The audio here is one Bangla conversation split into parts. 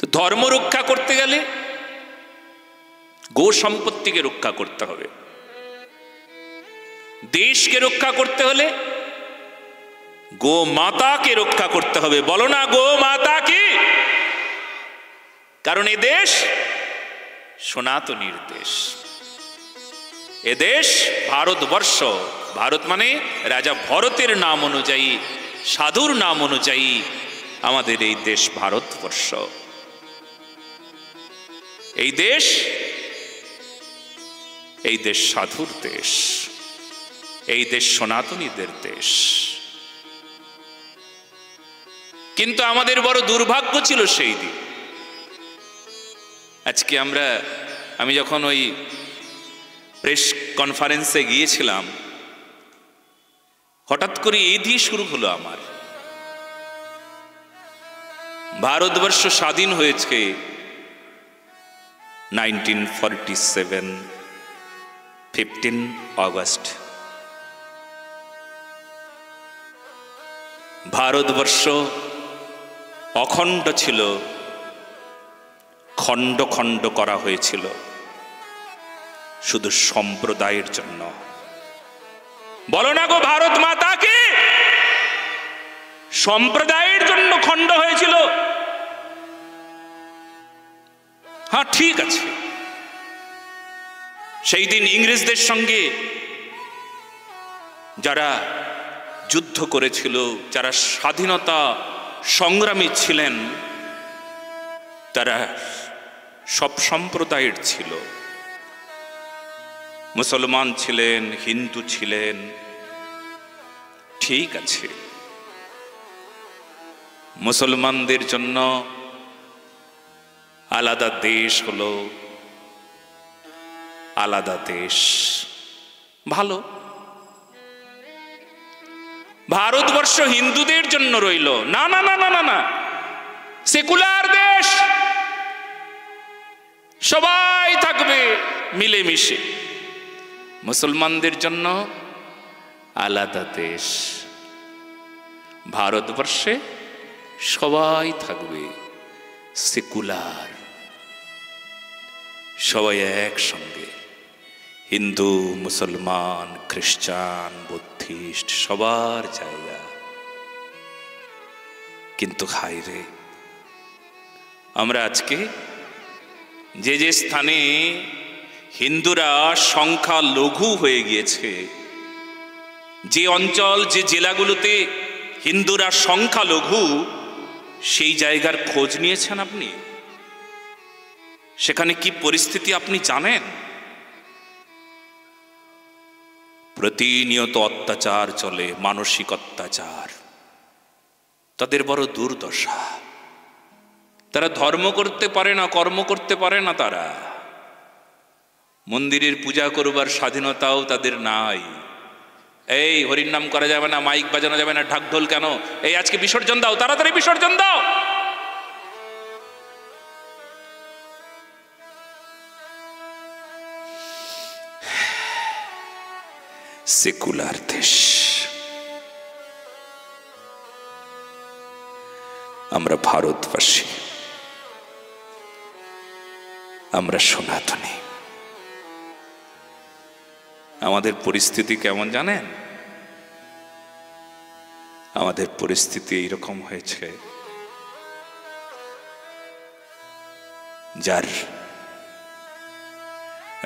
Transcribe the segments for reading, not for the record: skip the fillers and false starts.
তো ধর্ম রক্ষা করতে গেলে গো সম্পত্তিকে রক্ষা করতে হবে, দেশকে রক্ষা করতে হলে গো মাতাকে রক্ষা করতে হবে। বলো না গো মাতা কি? কারণ এ দেশ সনাতনীর দেশ, এ দেশ ভারতবর্ষ। ভারত মানে রাজা ভরতের নাম অনুযায়ী, সাধুর নাম অনুযায়ী আমাদের এই দেশ ভারতবর্ষ। এই দেশ সাধুর দেশ, এই দেশ সনাতনীদের দেশ। কিন্তু আমাদের বড় দুর্ভাগ্য ছিল সেই দিন। আজকে আমি যখন ওই প্রেস কনফারেন্সে গিয়েছিলাম, হঠাৎ করে এই দিয়ে শুরু হলো আমার, ভারতবর্ষ স্বাধীন হয়েছে 1947 15 অগস্ট। ভারতবর্ষ অখণ্ড ছিল, খণ্ড খণ্ড করা হয়েছিল শুধু সম্প্রদায়ের জন্য। বলো না গো ভারত মাতা কি? সম্প্রদায়ের জন্য খণ্ড হয়েছিল। হ্যাঁ, ঠিক আছে, সেই দিন ইংরেজদের সঙ্গে যারা যুদ্ধ করেছিল, যারা স্বাধীনতা সংগ্রামী ছিলেন, তারা সব সম্প্রদায়ের ছিল। মুসলমান ছিলেন, হিন্দু ছিলেন, ঠিক আছে। মুসলমানদের জন্য আলাদা দেশ হলো, আলাদা দেশ, ভালো। ভারতবর্ষ হিন্দুদের জন্য রইল না, না না না না না, সেকুলার দেশ, সবাই থাকবে মিলেমিশে। মুসলমানদের জন্য আলাদা দেশ। ভারতবর্ষে সবাই থাকবে সেকুলার, সবাই একসঙ্গে, হিন্দু মুসলমান খ্রিস্টান বুদ্ধিস্ট সবার জায়গা। কিন্তু হায় রে, আমরা আজকে যে যে স্থানে হিন্দুরা সংখ্যা লঘু হয়ে গিয়েছে, যে অঞ্চল যে জেলাগুলোতে হিন্দুরা সংখ্যা লঘু, সেই জায়গার খোঁজ নিয়েছেন আপনি? সেখানে কি পরিস্থিতি আপনি জানেন? প্রতিনিয়ত অত্যাচার চলে, মানসিক অত্যাচার। তাদের বড় দুর্দশা। তারা ধর্ম করতে পারে না, কর্ম করতে পারে না। তারা মন্দিরের পূজা করবার স্বাধীনতাও তাদের নাই। এই হরির নাম করা যাবে না, মাইক বাজানো যাবে না, ঢাক ঢোল কেন? এই আজকে বিসর্জন দাও, তাড়াতাড়ি বিসর্জন দাও। সেকুলার দেশ। আমরা ভারতবাসী, আমরা সনাতনী। আমাদের পরিস্থিতি কেমন জানেন? আমাদের পরিস্থিতি এইরকম হয়েছে, যার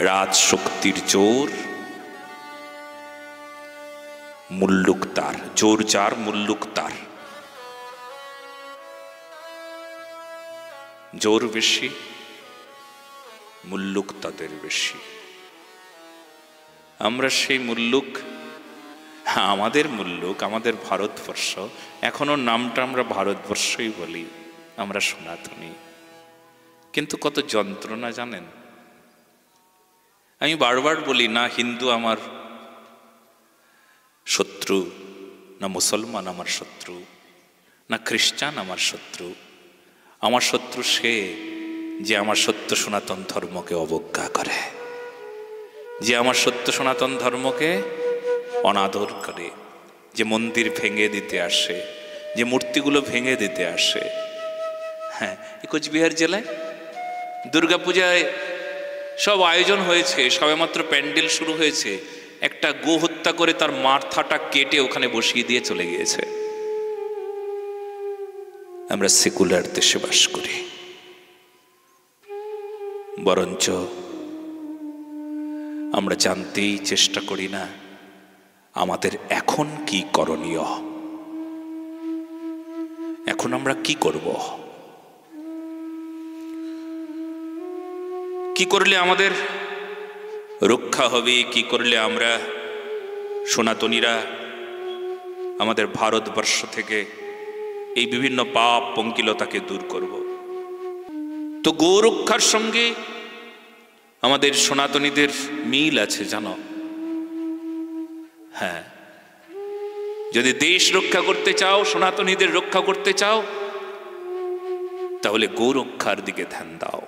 রাজ শক্তির জোর, মুল্লুক তার জোর, যার মুল্লুক তার জোর বেশি, মুল্লুক তাদের বেশি। আমরা সেই মুল্লুক, আমাদের মুল্লুক, আমাদের ভারতবর্ষ, এখনো নামটা আমরা ভারতবর্ষই বলি, আমরা সনাতনী। কিন্তু কত যন্ত্রণা জানেন? আমি বারবার বলি না হিন্দু আমার শত্রু, না মুসলমান আমার শত্রু, না খ্রিস্টান আমার শত্রু। আমার শত্রু সে যে আমার সত্য সনাতন ধর্মকে অবজ্ঞা করে, যে আমার সত্য সনাতন ধর্মকে অনাদর করে, যে মন্দির ভেঙে দিতে আসে, যে মূর্তিগুলো ভেঙে দিতে আসে। হ্যাঁ, এই কোচবিহার জেলায় দুর্গাপূজায় সব আয়োজন হয়েছে, সবেমাত্র প্যান্ডেল শুরু হয়েছে, একটা গো হত্যা করে তার মাথাটা কেটে ওখানে বসিয়ে দিয়ে চলে গিয়েছে। আমরা সেকুলার দেশে বাস করি, বরঞ্চ আমরা জানতেই চেষ্টা করি না আমাদের এখন কি করণীয়, এখন আমরা কি করব, কি করলে আমাদের রক্ষা হবে, কি করলে আমরা সনাতনীরা আমাদের ভারতবর্ষ থেকে এই বিভিন্ন পাপ পঙ্কিলতাকে দূর করব। তো গৌরক্ষার সঙ্গে আমাদের সনাতনীদের মিল আছে জানো। হ্যাঁ, যদি দেশ রক্ষা করতে চাও, সনাতনীদের রক্ষা করতে চাও, তাহলে গৌরক্ষার দিকে ধ্যান দাও।